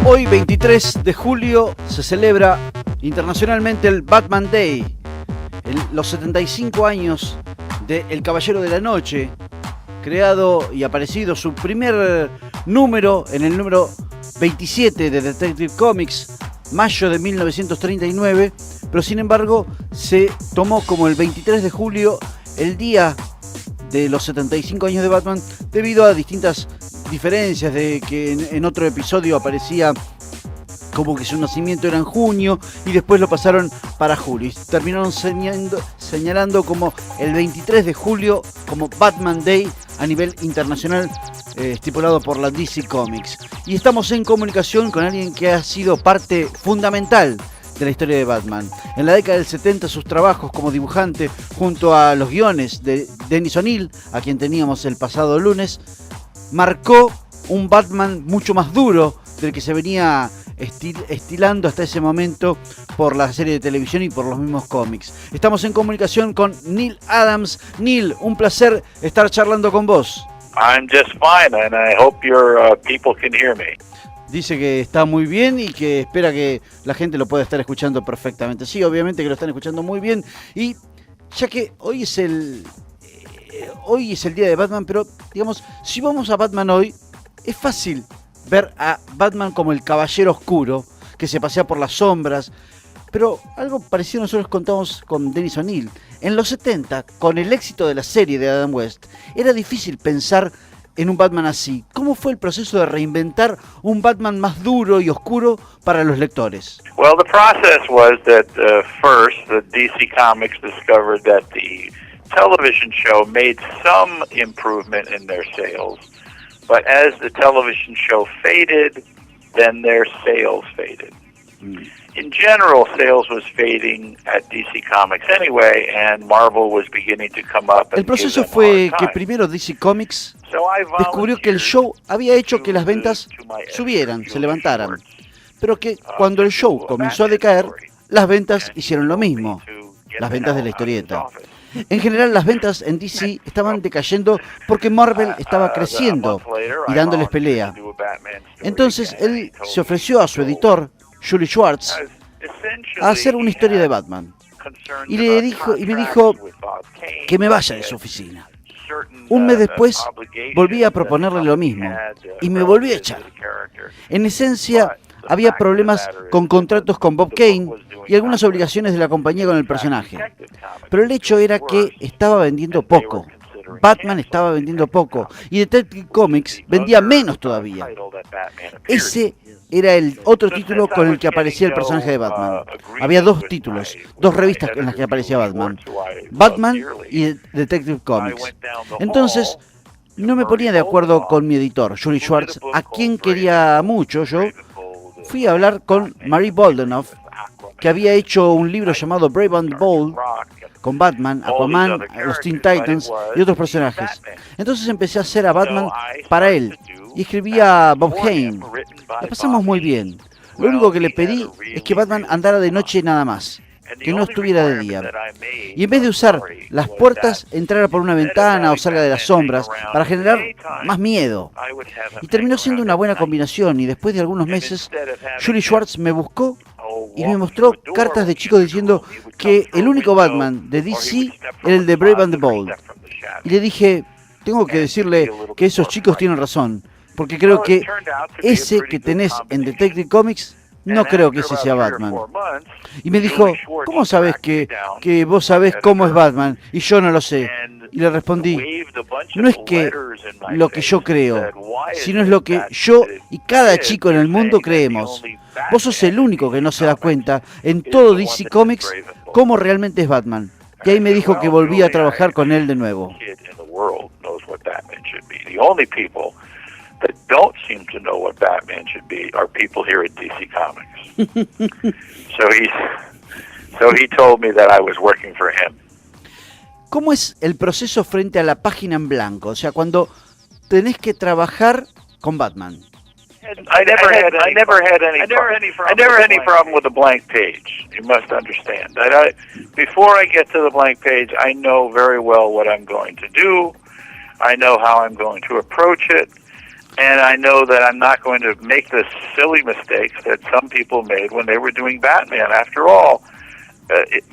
Hoy, 23 de julio, se celebra internacionalmente el Batman Day, los 75 años de El Caballero de la Noche, creado y aparecido su primer número en el número 27 de Detective Comics, mayo de 1939, pero sin embargo se tomó como el 23 de julio el día de los 75 años de Batman debido a distintas diferencias, de que en otro episodio aparecía como que su nacimiento era en junio y después lo pasaron para julio. Y terminaron señalando como el 23 de julio como Batman Day a nivel internacional, estipulado por la DC Comics. Y estamos en comunicación con alguien que ha sido parte fundamental de la historia de Batman. En la década del 70 sus trabajos como dibujante junto a los guiones de Dennis O'Neil, a quien teníamos el pasado lunes, marcó un Batman mucho más duro del que se venía estilando hasta ese momento por la serie de televisión y por los mismos cómics. Estamos en comunicación con Neal Adams. Neal, un placer estar charlando con vos. I'm just fine and I hope your people can hear me. Dice que está muy bien y que espera que la gente lo pueda estar escuchando perfectamente. Sí, obviamente que lo están escuchando muy bien. Y ya que hoy es el día de Batman, pero digamos, si vamos a Batman hoy, es fácil ver a Batman como el caballero oscuro que se pasea por las sombras, pero algo parecido nosotros contamos con Dennis O'Neil. En los 70, con el éxito de la serie de Adam West, era difícil pensar en un Batman así. ¿Cómo fue el proceso de reinventar un Batman más duro y oscuro para los lectores? Well, the process was that first the DC Comics discovered that the television show made some improvement in their sales. But as the television show faded, then their sales faded. In general, sales was fading at DC Comics anyway, and Marvel was beginning to come up. El proceso fue que primero DC Comics descubrió que el show había hecho que las ventas subieran, se levantaran, pero que cuando el show comenzó a decaer, las ventas hicieron lo mismo, las ventas de la historieta. En general, las ventas en DC estaban decayendo porque Marvel estaba creciendo y dándoles pelea. Entonces, él se ofreció a su editor, Julie Schwartz, a hacer una historia de Batman. Y me dijo que me vaya de su oficina. Un mes después, volví a proponerle lo mismo y me volví a echar. En esencia, había problemas con contratos con Bob Kane y algunas obligaciones de la compañía con el personaje. Pero el hecho era que estaba vendiendo poco. Batman estaba vendiendo poco y Detective Comics vendía menos todavía. Ese era el otro título con el que aparecía el personaje de Batman. Había dos títulos, dos revistas en las que aparecía Batman. Batman y Detective Comics. Entonces, no me ponía de acuerdo con mi editor, Julie Schwartz, a quien quería mucho yo. Fui a hablar con Marie Boldenhoff, que había hecho un libro llamado Brave and Bold, con Batman, Aquaman, los Teen Titans y otros personajes. Entonces empecé a hacer a Batman para él y escribí a Bob Kane. La pasamos muy bien. Lo único que le pedí es que Batman andara de noche nada más, que no estuviera de día. Y en vez de usar las puertas, entrara por una ventana o salga de las sombras para generar más miedo. Y terminó siendo una buena combinación, y después de algunos meses, Julie Schwartz me buscó y me mostró cartas de chicos diciendo que el único Batman de DC era el de Brave and the Bold. Y le dije, tengo que decirle que esos chicos tienen razón, porque creo que ese que tenés en Detective Comics, no creo que ese sea Batman. Y me dijo, ¿cómo sabes que vos sabés cómo es Batman y yo no lo sé? Y le respondí, no es que lo que yo creo, sino es lo que yo y cada chico en el mundo creemos. Vos sos el único que no se da cuenta en todo DC Comics cómo realmente es Batman. Y ahí me dijo que volvía a trabajar con él de nuevo. That don't seem to know what Batman should be are people here at DC Comics. So he told me that I was working for him. ¿Cómo es el proceso frente a la página en blanco? O sea, cuando tenés que trabajar con Batman. I never had any problem with a blank page. You must understand. Before I get to the blank page, I know very well what I'm going to do. I know how I'm going to approach it. And I know that I'm not going to make the silly mistakes that some people made when they were doing Batman. After all,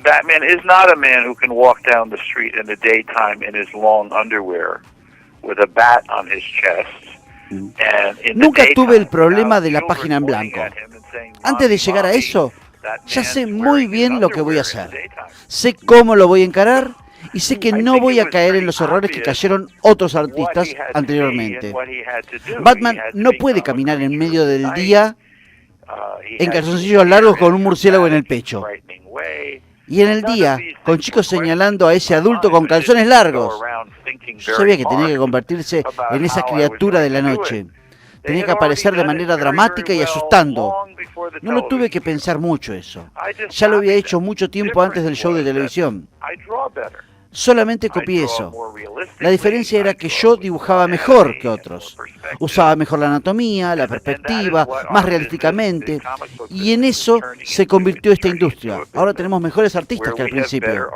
Batman is not a man who can walk down the street in the daytime in his long underwear with a bat on his chest. And in Nunca the tuve el daytime, problema de la children página en pointing blanco. at him and saying, Antes de "Mommy, llegar a mommy, eso, that ya man's sé muy wearing his bien lo que voy a underwear in hacer. the daytime." Sé cómo lo voy a encarar y sé que no voy a caer en los errores que cayeron otros artistas anteriormente. Batman no puede caminar en medio del día en calzoncillos largos con un murciélago en el pecho. Y en el día, con chicos señalando a ese adulto con calzones largos. Yo sabía que tenía que convertirse en esa criatura de la noche. Tenía que aparecer de manera dramática y asustando. No lo tuve que pensar mucho eso. Ya lo había hecho mucho tiempo antes del show de televisión. Solamente copié eso. La diferencia era que yo dibujaba mejor que otros. Usaba mejor la anatomía, la perspectiva, más realísticamente. Y en eso se convirtió esta industria. Ahora tenemos mejores artistas que al principio.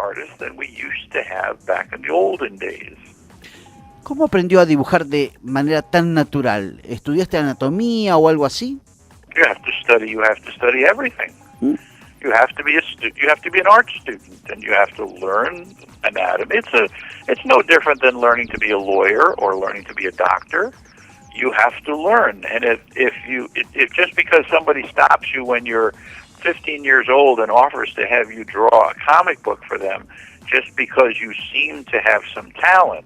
¿Cómo aprendió a dibujar de manera tan natural? ¿Estudiaste anatomía o algo así? You have to study everything. You have to be an art student, and you have to learn anatomy. It's no different than learning to be a lawyer or learning to be a doctor. You have to learn, and if just because somebody stops you when you're 15 years old and offers to have you draw a comic book for them, just because you seem to have some talent,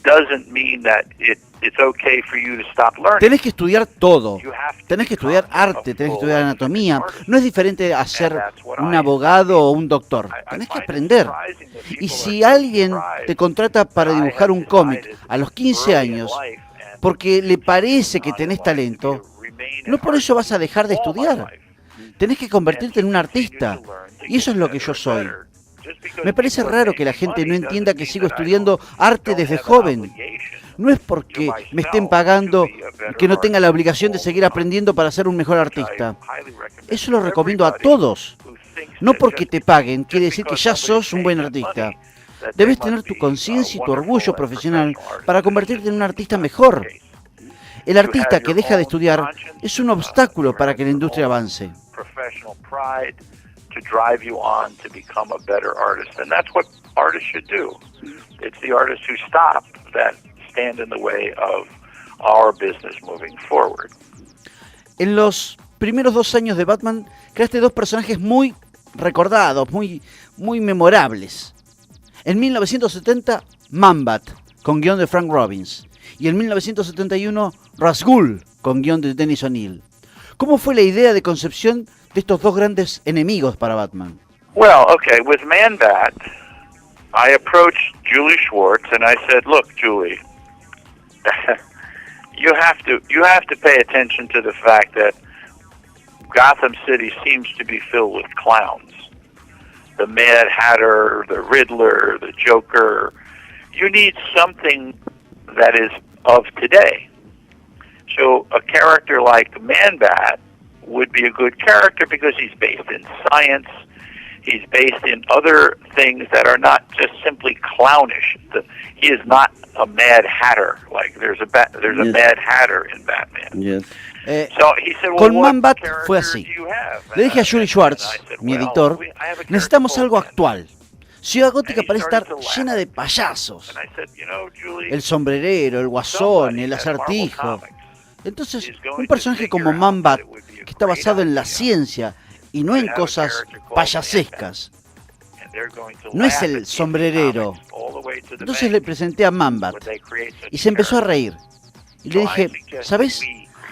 doesn't mean that it's okay for you to stop learning. Tenés que estudiar todo. Tenés que estudiar arte, tenés que estudiar anatomía. No es diferente a ser un abogado o un doctor. Tenés que aprender. Y si alguien te contrata para dibujar un cómic a los 15 años porque le parece que tenés talento, no por eso vas a dejar de estudiar. Tenés que convertirte en un artista. Y eso es lo que yo soy. Me parece raro que la gente no entienda que sigo estudiando arte desde joven. No es porque me estén pagando que no tenga la obligación de seguir aprendiendo para ser un mejor artista. Eso lo recomiendo a todos. No porque te paguen quiere decir que ya sos un buen artista. Debes tener tu conciencia y tu orgullo profesional para convertirte en un artista mejor. El artista que deja de estudiar es un obstáculo para que la industria avance. To drive you on to become a better artist. And that's what artists should do. It's the artists who stop that stand in the way of our business moving forward. En los primeros 2 años de Batman, creaste 2 personajes muy recordados, muy memorables. En 1970, Man-Bat, con guión de Frank Robbins. Y en 1971, Razgul, con guión de Dennis O'Neil. ¿Cómo fue la idea de concepción de estos 2 grandes enemigos para Batman? Well, okay, with Man-Bat, I approached Julie Schwartz and I said, "Look, Julie, you have to pay attention to the fact that Gotham City seems to be filled with clowns. The Mad Hatter, the Riddler, the Joker. You need something that is of today. So a character like Man-Bat would be a good character because he's based in science. He's based in other things that are not just simply clownish. He is not a Mad Hatter. Like there's a Mad Hatter in Batman." Yes. So he said, "Well, Con what Man-Bat character fue así. do you have?" Le dije a Julie Schwartz, And I said, mi "Well, editor, I have a character necesitamos called algo Man-Bat." actual. Ciudad Gótica And he parece estar started to laugh. llena de payasos. And I said, "You know, Julie, El sombrerero, el guasón, el acertijo. Entonces, un personaje como Man-Bat, que está basado en la ciencia y no en cosas payasescas, no es el sombrerero." Entonces le presenté a Man-Bat y se empezó a reír. Y le dije, ¿sabes?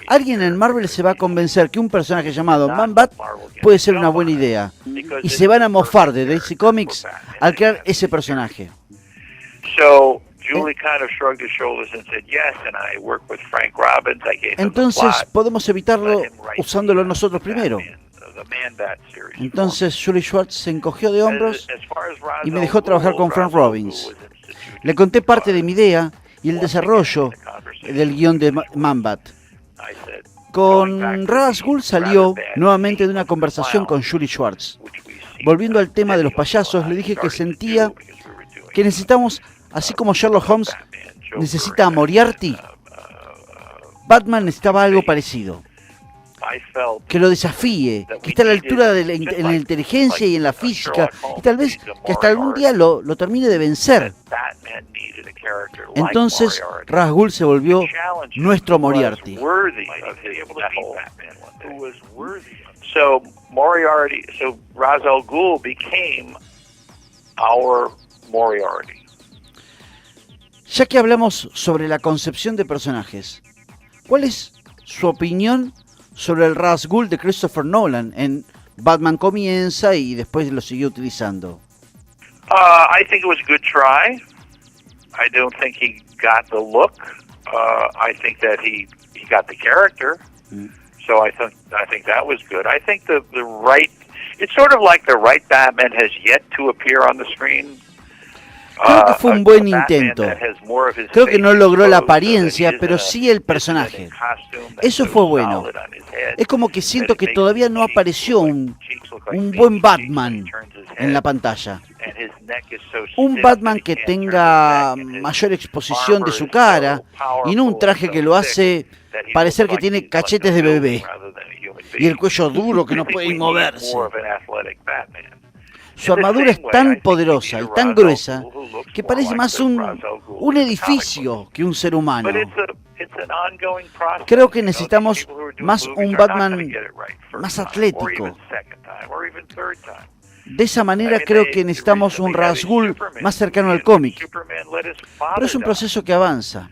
Alguien en Marvel se va a convencer que un personaje llamado Man-Bat puede ser una buena idea. Y se van a mofar de DC Comics al crear ese personaje. Entonces podemos evitarlo usándolo nosotros primero. Entonces Julie Schwartz se encogió de hombros y me dejó trabajar con Frank Robbins. Le conté parte de mi idea y el desarrollo del guión de Man-Bat. Con Ra's Ghul salió nuevamente de una conversación con Julie Schwartz. Volviendo al tema de los payasos, le dije que sentía que necesitamos, así como Sherlock Holmes necesita a Moriarty, Batman necesitaba algo parecido, que lo desafíe, que esté a la altura en la inteligencia y en la física, y tal vez que hasta algún día lo termine de vencer. Entonces, Ra's al Ghul se volvió nuestro Moriarty. So Ra's al Ghul became our Moriarty. Ya que hablamos sobre la concepción de personajes, ¿cuál es su opinión sobre el Ra's al Ghul de Christopher Nolan en Batman Comienza y después lo siguió utilizando? I think it was a good try. I don't think he got the look. I think that he got the character. So I think that was good. I think the right, it's sort of like the right Batman has yet to appear on the screen. Creo que fue un buen intento. Creo que no logró la apariencia, pero sí el personaje. Eso fue bueno. Es como que siento que todavía no apareció un buen Batman en la pantalla. Un Batman que tenga mayor exposición de su cara y no un traje que lo hace parecer que tiene cachetes de bebé y el cuello duro que no puede moverse. Su armadura es tan poderosa y tan gruesa que parece más un edificio que un ser humano. Creo que necesitamos más un Batman más atlético. De esa manera creo que necesitamos un Ra's al Ghul más cercano al cómic. Pero es un proceso que avanza.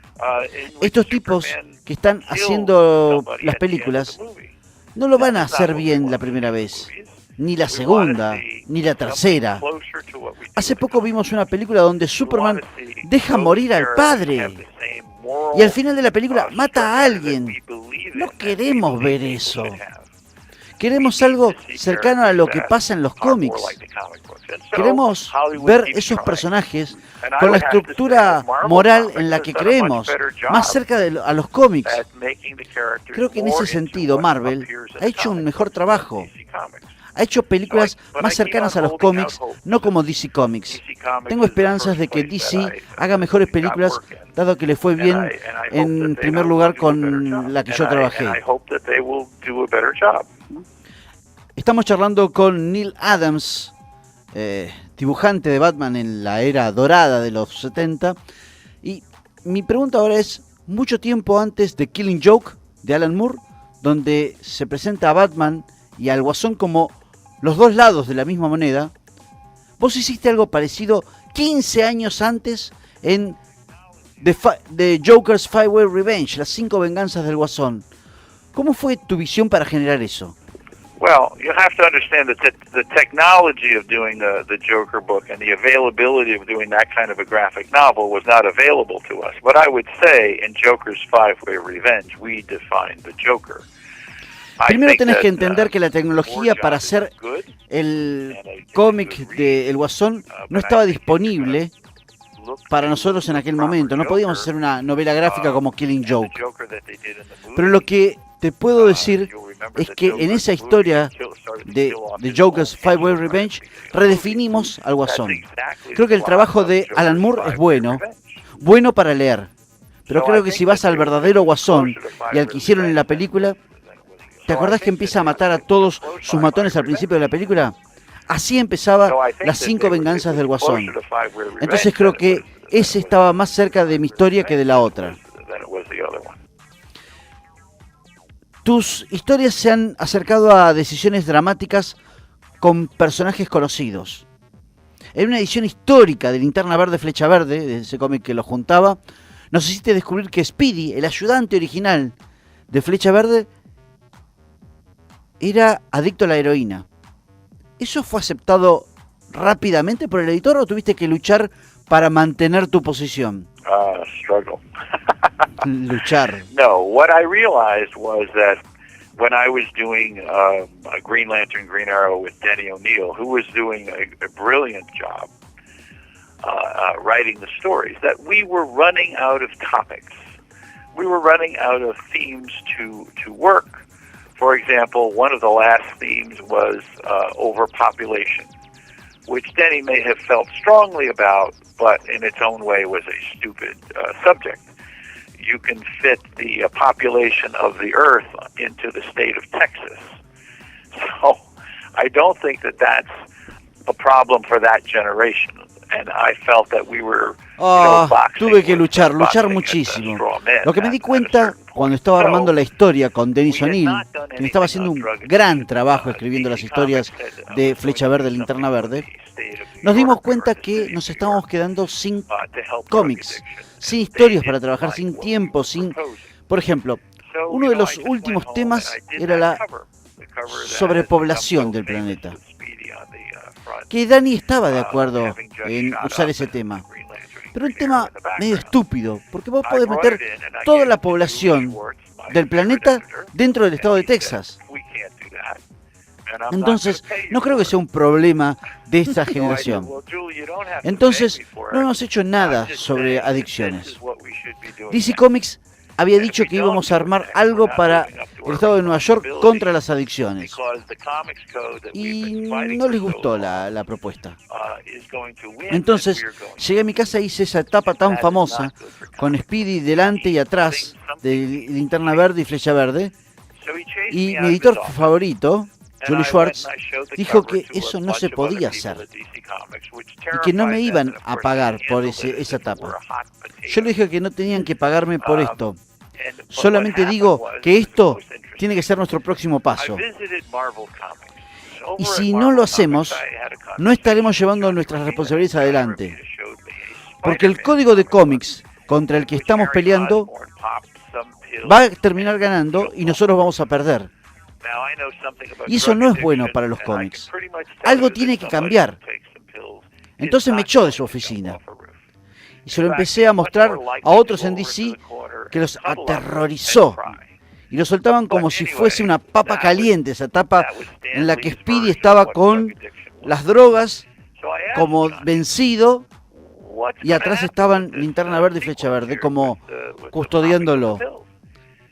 Estos tipos que están haciendo las películas no lo van a hacer bien la primera vez, ni la segunda, ni la tercera. Hace poco vimos una película donde Superman deja morir al padre y al final de la película mata a alguien. No queremos ver eso. Queremos algo cercano a lo que pasa en los cómics. Queremos ver esos personajes con la estructura moral en la que creemos, más cerca a los cómics. Creo que en ese sentido Marvel ha hecho un mejor trabajo. Ha hecho películas más cercanas a los cómics, no como DC Comics. Tengo esperanzas de que DC haga mejores películas, dado que le fue bien en primer lugar con la que yo trabajé. Estamos charlando con Neal Adams, dibujante de Batman en la era dorada de los 70. Y mi pregunta ahora es, mucho tiempo antes de Killing Joke, de Alan Moore, donde se presenta a Batman y al Guasón como los dos lados de la misma moneda, vos hiciste algo parecido 15 años antes en The Joker's Five-Way Revenge, las 5 venganzas del Guasón. ¿Cómo fue tu visión para generar eso? Well, you have to understand that the technology of doing the Joker book and the availability of doing that kind of a graphic novel was not available to us. But I would say in Joker's Five-Way Revenge, we defined the Joker. Primero tenés que entender que la tecnología para hacer el cómic de El Guasón no estaba disponible para nosotros en aquel momento. No podíamos hacer una novela gráfica como Killing Joke. Pero lo que te puedo decir es que en esa historia de Joker's Five-Way Revenge redefinimos al Guasón. Creo que el trabajo de Alan Moore es bueno para leer. Pero creo que si vas al verdadero Guasón y al que hicieron en la película, ¿te acordás que empieza a matar a todos sus matones al principio de la película? Así empezaba las 5 venganzas del Guasón. Entonces creo que ese estaba más cerca de mi historia que de la otra. Tus historias se han acercado a decisiones dramáticas con personajes conocidos. En una edición histórica de Linterna Verde, Flecha Verde, de ese cómic que lo juntaba, nos hiciste descubrir que Speedy, el ayudante original de Flecha Verde, era adicto a la heroína. ¿Eso fue aceptado rápidamente por el editor o tuviste que luchar para mantener tu posición? Struggle. Luchar. No, what I realized was that when I was doing a Green Lantern, Green Arrow with Denny O'Neil, who was doing a brilliant job writing the stories, that we were running out of topics. We were running out of themes to work. For example, one of the last themes was overpopulation, which Denny may have felt strongly about, but in its own way was a stupid subject. you can fit the population of the Earth into the state of Texas. So I don't think that that's a problem for that generation. And I felt that we were, tuve que luchar muchísimo. Lo que me di cuenta cuando estaba armando la historia con Dennis O'Neil, que estaba haciendo un gran trabajo escribiendo las historias de Flecha Verde, Linterna Verde, nos dimos cuenta que nos estábamos quedando sin cómics, sin historias para trabajar, sin tiempo, sin... Por ejemplo, uno de los últimos temas era la sobrepoblación del planeta, que Danny estaba de acuerdo en usar ese tema, pero un tema medio estúpido, porque vos podés meter toda la población del planeta dentro del estado de Texas. Entonces, no creo que sea un problema de esta generación. Entonces, no hemos hecho nada sobre adicciones. DC Comics había dicho que íbamos a armar algo para el estado de Nueva York contra las adicciones. Y no les gustó la propuesta. Entonces, llegué a mi casa e hice esa etapa tan famosa, con Speedy delante y atrás de Linterna Verde y Flecha Verde. Y mi editor favorito, Julie Schwartz, dijo que eso no se podía hacer y que no me iban a pagar por esa etapa. Yo le dije que no tenían que pagarme por esto. Solamente digo que esto tiene que ser nuestro próximo paso. Y si no lo hacemos, no estaremos llevando nuestras responsabilidades adelante. Porque el código de cómics contra el que estamos peleando va a terminar ganando y nosotros vamos a perder. Y eso no es bueno para los cómics. Algo tiene que cambiar. Entonces me echó de su oficina. Y se lo empecé a mostrar a otros en DC, que los aterrorizó. Y lo soltaban como si fuese una papa caliente, esa etapa en la que Speedy estaba con las drogas como vencido y atrás estaban Linterna Verde y Flecha Verde como custodiándolo.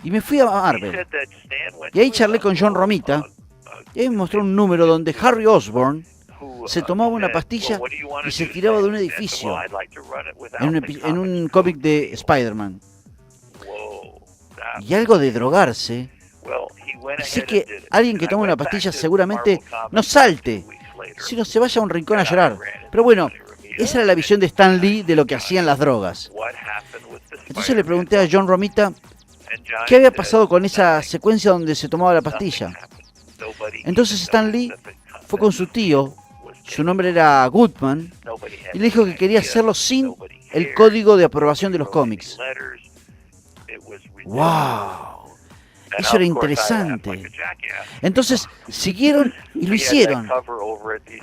Y me fui a Marvel. Y ahí charlé con John Romita. Y ahí me mostró un número donde Harry Osborn se tomaba una pastilla y se tiraba de un edificio en un cómic de Spider-Man. Y algo de drogarse. Así que alguien que toma una pastilla seguramente no salte, sino se vaya a un rincón a llorar. Pero bueno, esa era la visión de Stan Lee de lo que hacían las drogas. Entonces le pregunté a John Romita qué había pasado con esa secuencia donde se tomaba la pastilla. Entonces Stan Lee fue con su tío, su nombre era Goodman, y le dijo que quería hacerlo sin el código de aprobación de los cómics. ¡Wow! Eso era interesante. Entonces siguieron y lo hicieron.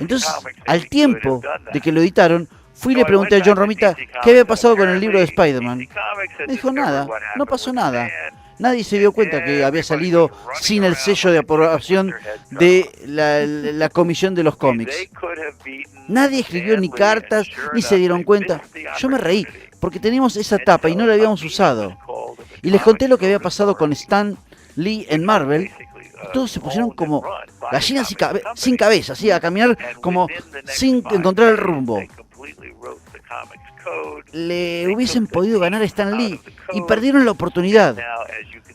Entonces, al tiempo de que lo editaron, fui y le pregunté a John Romita qué había pasado con el libro de Spider-Man. Me dijo nada, no pasó nada. Nadie se dio cuenta que había salido sin el sello de aprobación de la comisión de los cómics. Nadie escribió ni cartas, ni se dieron cuenta. Yo me reí, porque teníamos esa tapa y no la habíamos usado. Y les conté lo que había pasado con Stan Lee en Marvel. Y todos se pusieron como gallinas sin cabeza, así, a caminar como sin encontrar el rumbo. Le hubiesen podido ganar a Stan Lee y perdieron la oportunidad.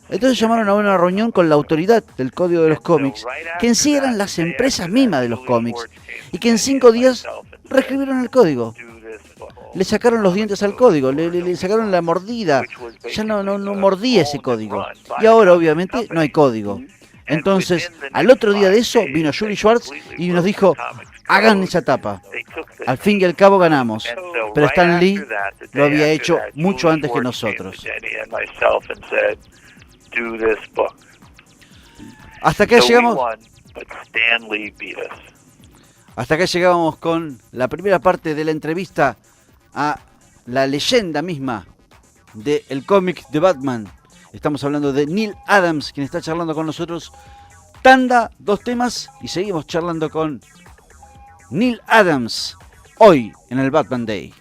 Entonces llamaron a una reunión con la autoridad del código de los cómics, que en sí eran las empresas mismas de los cómics, y que en 5 días reescribieron el código. Le sacaron los dientes al código, le sacaron la mordida, ya no mordía ese código. Y ahora obviamente no hay código. Entonces, al otro día de eso, vino Julie Schwartz y nos dijo, hagan esa tapa. Al fin y al cabo ganamos. Pero Stan Lee lo había hecho mucho antes que nosotros. Hasta acá llegamos. Hasta acá llegamos con la primera parte de la entrevista a la leyenda misma del cómic de Batman. Estamos hablando de Neal Adams, quien está charlando con nosotros. Tanda, 2 temas y seguimos charlando con Neal Adams hoy en el Batman Day.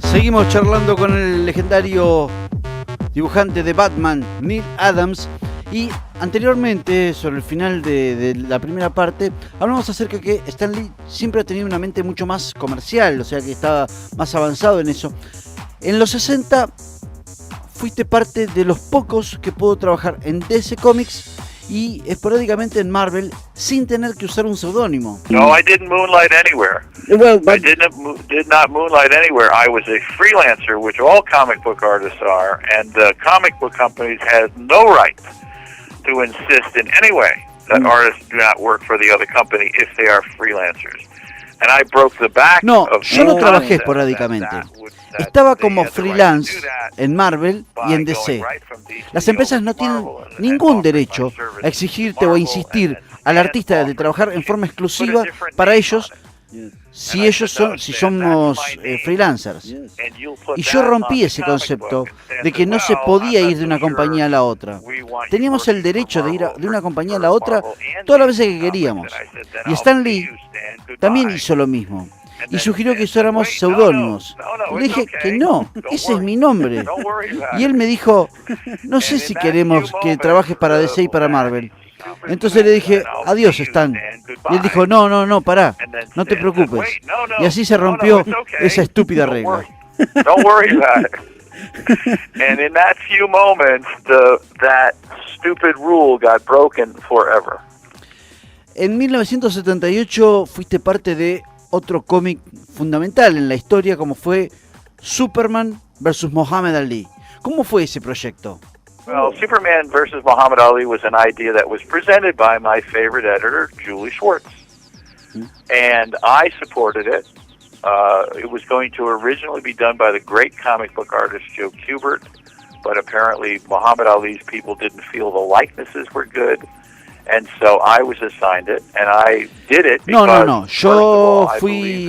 Seguimos charlando con el legendario dibujante de Batman, Neal Adams, y Anteriormente, sobre el final de la primera parte, hablamos acerca de que Stan Lee siempre ha tenido una mente mucho más comercial, o sea que estaba más avanzado en eso. En los 60 fuiste parte de los pocos que pudo trabajar en DC Comics y esporádicamente en Marvel sin tener que usar un seudónimo. No, I didn't moonlight anywhere. Well, I did not moonlight anywhere. I was a freelancer, which all comic book artists are, and comic book companies had no right to insist in any way that artists do not work for the other company if they are freelancers. And I broke the back no, of yo no trabajé esporádicamente. Estaba como freelance en Marvel y en DC. Las empresas no tienen ningún derecho a exigirte o a insistir al artista de trabajar en forma exclusiva para ellos si somos freelancers. Y yo rompí ese concepto de que no se podía ir de una compañía a la otra. Teníamos el derecho de ir de una compañía a la otra todas las veces que queríamos. Y Stan Lee también hizo lo mismo. Y sugirió que usáramos seudónimos. Le dije que no, ese es mi nombre. Y él me dijo, no sé si queremos que trabajes para DC y para Marvel. Entonces le dije, adiós Stan. Y él dijo, no, pará, no te preocupes. Y así se rompió esa estúpida regla. Don't worry about it. And in that few moments, that stupid rule got broken forever. En 1978 fuiste parte de otro cómic fundamental en la historia, como fue Superman vs. Muhammad Ali. ¿Cómo fue ese proyecto? Well, Superman vs. Muhammad Ali was an idea that was presented by my favorite editor, Julie Schwartz. And I supported it. It was going to originally be done by the great comic book artist Joe Kubert, but apparently Muhammad Ali's people didn't feel the likenesses were good. And so I was assigned it, and I did it because, No. Yo fui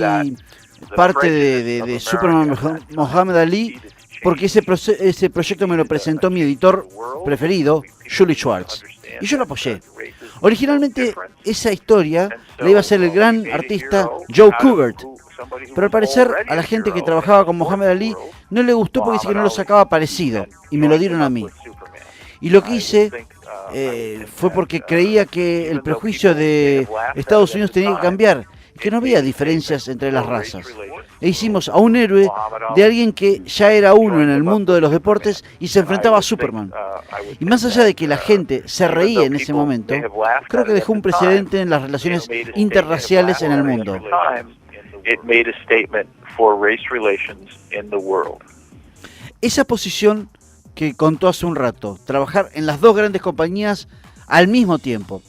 parte de Superman Muhammad Ali porque ese proyecto me lo presentó mi editor preferido, Julie Schwartz. Y yo lo apoyé. Originalmente esa historia la iba a hacer el gran artista Joe Kubert. Pero al parecer a la gente que trabajaba con Muhammad Ali no le gustó porque dice que no lo sacaba parecido. Y me lo dieron a mí. Y lo que hice fue porque creía que el prejuicio de Estados Unidos tenía que cambiar, que no había diferencias entre las razas. E hicimos a un héroe de alguien que ya era uno en el mundo de los deportes y se enfrentaba a Superman. Y más allá de que la gente se reía en ese momento, creo que dejó un precedente en las relaciones interraciales en el mundo. Esa posición que contó hace un rato, trabajar en las dos grandes compañías al mismo tiempo,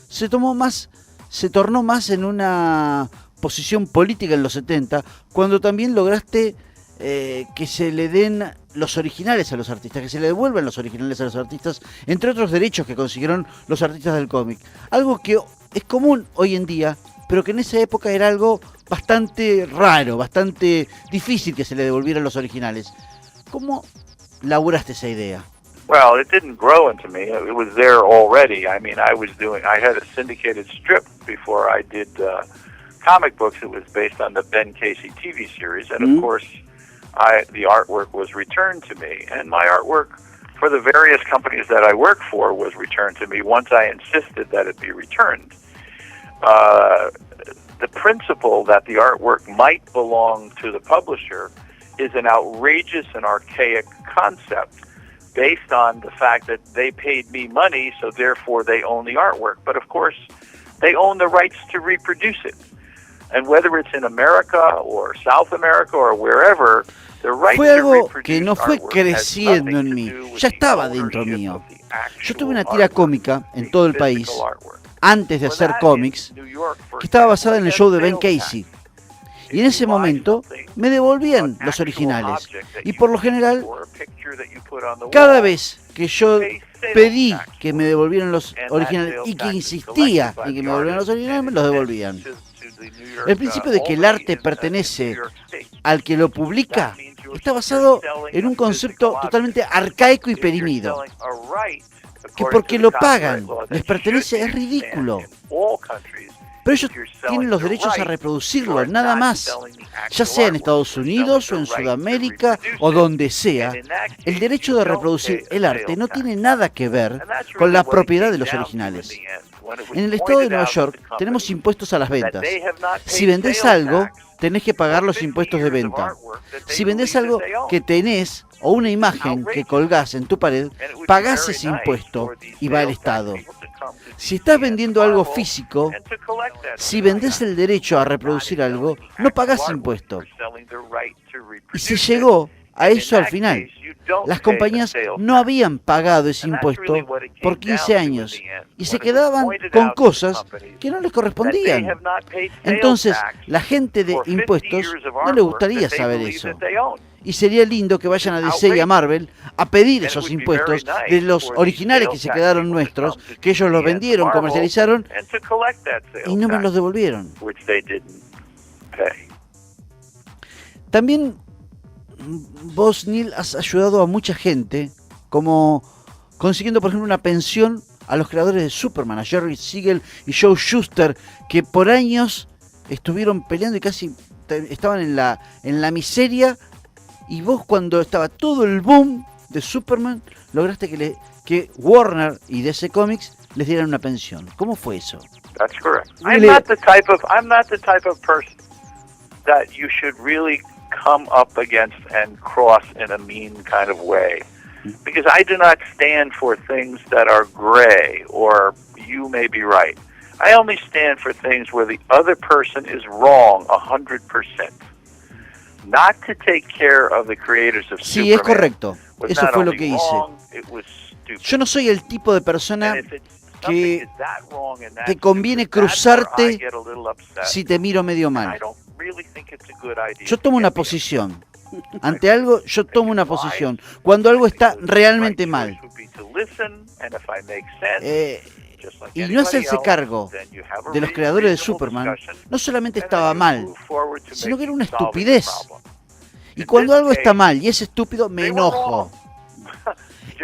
se tornó más en una posición política en los 70, cuando también lograste que se le den los originales a los artistas, que se le devuelvan los originales a los artistas, entre otros derechos que consiguieron los artistas del cómic. Algo que es común hoy en día, pero que en esa época era algo bastante raro, bastante difícil que se le devolvieran los originales. ¿Cómo laburaste esa idea? Well, it didn't grow into me. It was there already. I mean, I had a syndicated strip before I did comic books. It was based on the Ben Casey TV series, and of course, the artwork was returned to me. And my artwork for the various companies that I worked for was returned to me once I insisted that it be returned. The principle that the artwork might belong to the publisher is an outrageous and archaic concept based on the fact that they paid me money, so therefore they own the artwork. But of course, they own the rights to reproduce it. And whether it's in America or South America or wherever, the right fue to algo reproduce que no fue artwork creciendo has en nothing mí, to do with ya the estaba dentro ownership mío. of the Yo tuve actual una tira artwork, cómica en todo el the país, physical artwork. antes de hacer cómics, que estaba basada en el show de Ben Casey. Y en ese momento me devolvían los originales. Y por lo general, cada vez que yo pedí que me devolvieran los originales y que insistía en que me devolvieran los originales, me los devolvían. El principio de que el arte pertenece al que lo publica está basado en un concepto totalmente arcaico y perimido. Que porque lo pagan les pertenece es ridículo. Pero ellos tienen los derechos a reproducirlo, nada más. Ya sea en Estados Unidos o en Sudamérica o donde sea, el derecho de reproducir el arte no tiene nada que ver con la propiedad de los originales. En el estado de Nueva York tenemos impuestos a las ventas. Si vendés algo, tenés que pagar los impuestos de venta. Si vendés algo que tenés o una imagen que colgás en tu pared, pagás ese impuesto y va al Estado. Si estás vendiendo algo físico, si vendés el derecho a reproducir algo, no pagás impuesto. Y se llegó a eso al final. Las compañías no habían pagado ese impuesto por 15 años y se quedaban con cosas que no les correspondían. Entonces, la gente de impuestos no le gustaría saber eso. Y sería lindo que vayan a DC y a Marvel a pedir esos impuestos de los originales que se quedaron nuestros, que ellos los vendieron, comercializaron y no me los devolvieron. También vos, Neil, has ayudado a mucha gente, como consiguiendo, por ejemplo, una pensión a los creadores de Superman, a Jerry Siegel y Joe Shuster, que por años estuvieron peleando y casi estaban en la miseria, y vos, cuando estaba todo el boom de Superman, lograste que Warner y DC Comics les dieran una pensión. ¿Cómo fue eso? That's correct. I'm not the type of person that you should really come up against and cross in a mean kind of way, because I do not stand for things that are gray or you may be right. I only stand for things where the other person is wrong 100%. Not to take care of the creators of Sí, es correcto. Eso fue lo que hice. Yo no soy el tipo de persona que te conviene cruzarte si te miro medio mal. Yo tomo una posición. Ante algo, yo tomo una posición. Cuando algo está realmente mal. Y no hacerse cargo de los creadores de Superman no solamente estaba mal, sino que era una estupidez. Y cuando algo está mal y es estúpido, me enojo.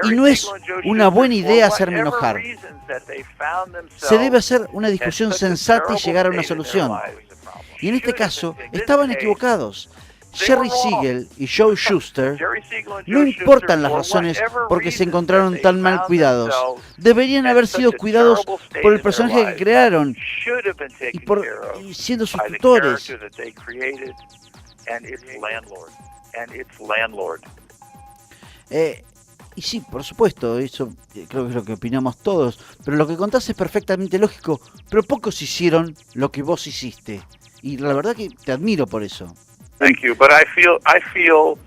Y no es una buena idea hacerme enojar. Se debe hacer una discusión sensata y llegar a una solución. Y en este caso, estaban equivocados. Jerry Siegel y Joe Shuster, no importan las razones por qué se encontraron tan mal cuidados, deberían haber sido cuidados por el personaje que crearon y siendo sus tutores. Y sí, por supuesto, eso creo que es lo que opinamos todos, pero lo que contás es perfectamente lógico, pero pocos hicieron lo que vos hiciste, y la verdad que te admiro por eso. Thank you, but I feel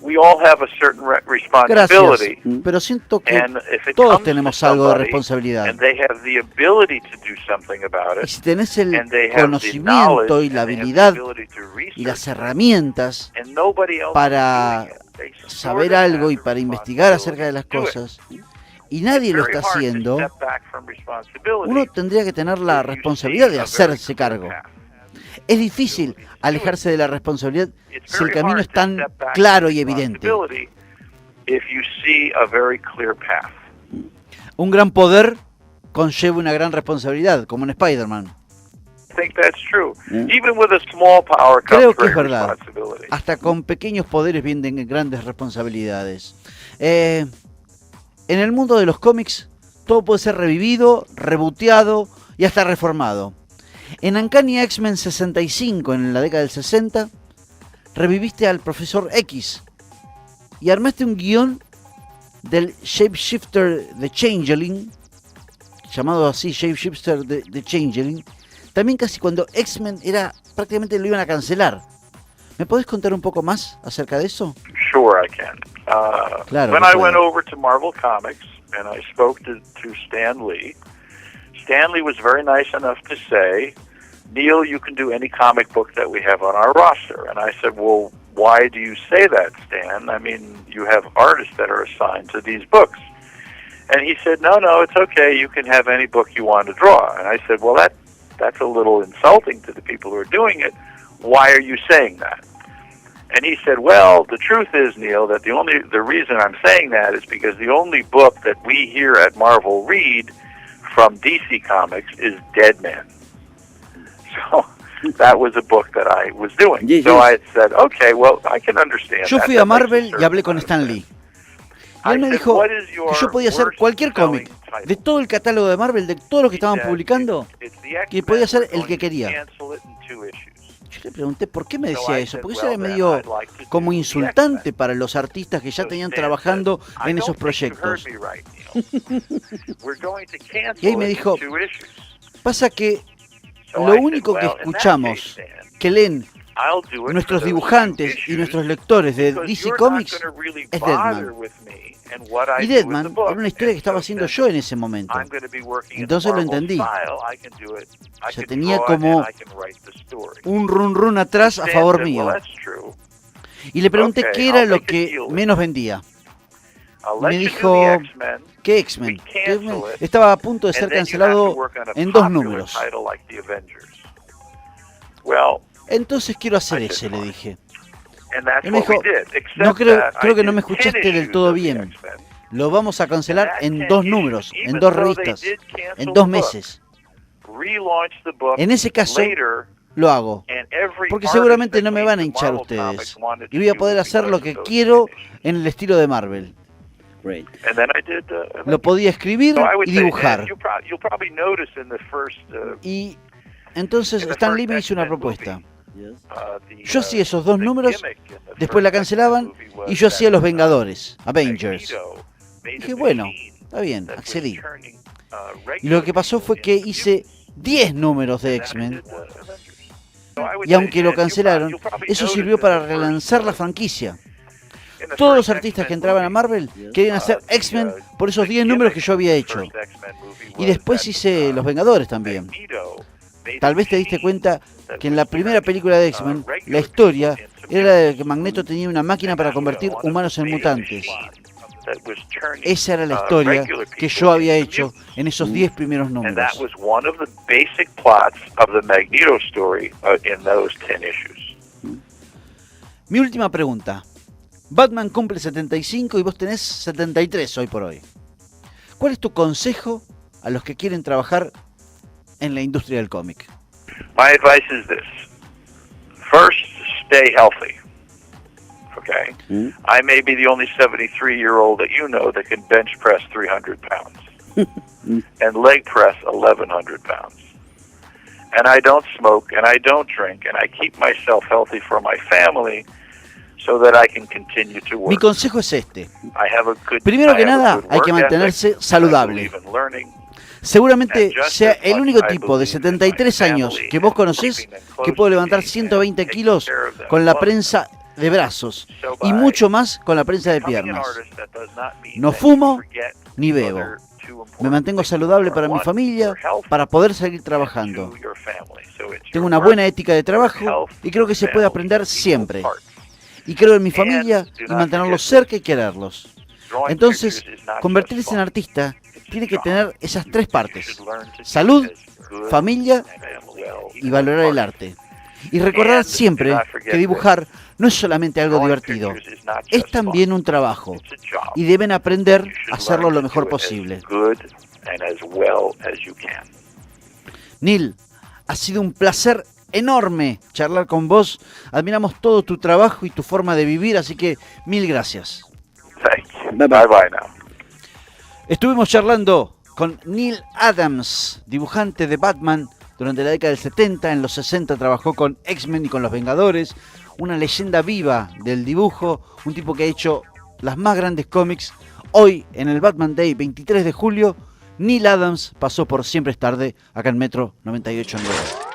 we all have a certain responsibility. Gracias, pero siento que todos tenemos algo de responsabilidad. Y si tenés el conocimiento y la habilidad y las herramientas para saber algo y para investigar acerca de las cosas, y nadie lo está haciendo, uno tendría que tener la responsabilidad de hacerse cargo. Es difícil alejarse de la responsabilidad si el camino es tan claro y evidente. Un gran poder conlleva una gran responsabilidad, como en Spider-Man. Creo que es verdad. Hasta con pequeños poderes vienen grandes responsabilidades. En el mundo de los cómics, todo puede ser revivido, rebooteado y hasta reformado. En Uncanny X-Men 65, en la década del 60, reviviste al Profesor X y armaste un guión del Shapeshifter de Changeling, llamado así Shapeshifter de Changeling, también casi cuando X-Men prácticamente lo iban a cancelar. ¿Me podés contar un poco más acerca de eso? Sure, I can. Claro, when I went over to Marvel Comics and I spoke to Stan Lee, Stan Lee was very nice enough to say, Neil, you can do any comic book that we have on our roster. And I said, well, why do you say that, Stan? I mean, you have artists that are assigned to these books. And he said, no, it's okay. You can have any book you want to draw. And I said, well, that's a little insulting to the people who are doing it. Why are you saying that? And he said, well, the truth is, Neil, that the reason I'm saying that is because the only book that we here at Marvel read from DC Comics is Dead Man. So that was a book that I was doing. Yes, So yes. I said, okay, well, I can understand Yo that. fui That a makes Marvel y certain hablé con amount of Stan sense. Lee. Y él me dijo que yo podía hacer cualquier cómic de todo el catálogo de Marvel, de todo lo que estaban publicando, que podía hacer el que quería. Yo le pregunté por qué me decía eso, porque eso era medio como insultante para los artistas que ya tenían trabajando en esos proyectos. Y ahí me dijo, pasa que lo único que escuchamos, que leen nuestros dibujantes y nuestros lectores de DC Comics, es Deadman. Y Deadman era una historia que estaba haciendo yo en ese momento. Entonces lo entendí. O sea, tenía como un run atrás a favor mío. Y le pregunté qué era lo que menos vendía. Me dijo que X-Men. Estaba a punto de ser cancelado en 2 números. Entonces quiero hacer ese, le dije. Y me dijo, no creo que no me escuchaste del todo bien. Lo vamos a cancelar en 2 números, en 2 revistas, en 2 meses. En ese caso, lo hago. Porque seguramente no me van a hinchar ustedes. Y voy a poder hacer lo que quiero en el estilo de Marvel. Lo podía escribir y dibujar. Y entonces Stan Lee me hizo una propuesta. Yo hacía esos 2 números, después la cancelaban y yo hacía Los Vengadores, Avengers. Dije, bueno, está bien, accedí. Y lo que pasó fue que hice 10 números de X-Men. Y aunque lo cancelaron, eso sirvió para relanzar la franquicia. Todos los artistas que entraban a Marvel querían hacer X-Men por esos 10 números que yo había hecho. Y después hice Los Vengadores también. Tal vez te diste cuenta que en la primera película de X-Men, la historia era la de que Magneto tenía una máquina para convertir humanos en mutantes. Esa era la historia que yo había hecho en esos 10 primeros números. Mi última pregunta. Batman cumple 75 y vos tenés 73 hoy por hoy. ¿Cuál es tu consejo a los que quieren trabajar en la industria del cómic? My advice is this. First, stay healthy. Okay? I may be the only 73-year-old that you know that can bench press 300 pounds and leg press 1,100 pounds. And I don't smoke and I don't drink and I keep myself healthy for my family so that I can continue to work. Mi consejo es este. I have a good, Primero que I have a nada, good hay que work mantenerse ethic. saludable. I believe in learning. Seguramente sea el único tipo de 73 años que vos conocés que puede levantar 120 kilos con la prensa de brazos y mucho más con la prensa de piernas. No fumo ni bebo. Me mantengo saludable para mi familia, para poder seguir trabajando. Tengo una buena ética de trabajo y creo que se puede aprender siempre. Y creo en mi familia y mantenerlos cerca y quererlos. Entonces, convertirse en artista tiene que tener esas 3 partes: salud, familia y valorar el arte. Y recordar siempre que dibujar no es solamente algo divertido, es también un trabajo. Y deben aprender a hacerlo lo mejor posible. Neil, ha sido un placer enorme charlar con vos. Admiramos todo tu trabajo y tu forma de vivir, así que 1000 gracias. Bye bye now. Estuvimos charlando con Neil Adams, dibujante de Batman durante la década del 70, en los 60 trabajó con X-Men y con Los Vengadores, una leyenda viva del dibujo, un tipo que ha hecho las más grandes cómics. Hoy, en el Batman Day, 23 de julio, Neil Adams pasó por Siempre es Tarde, acá en Metro 98.9.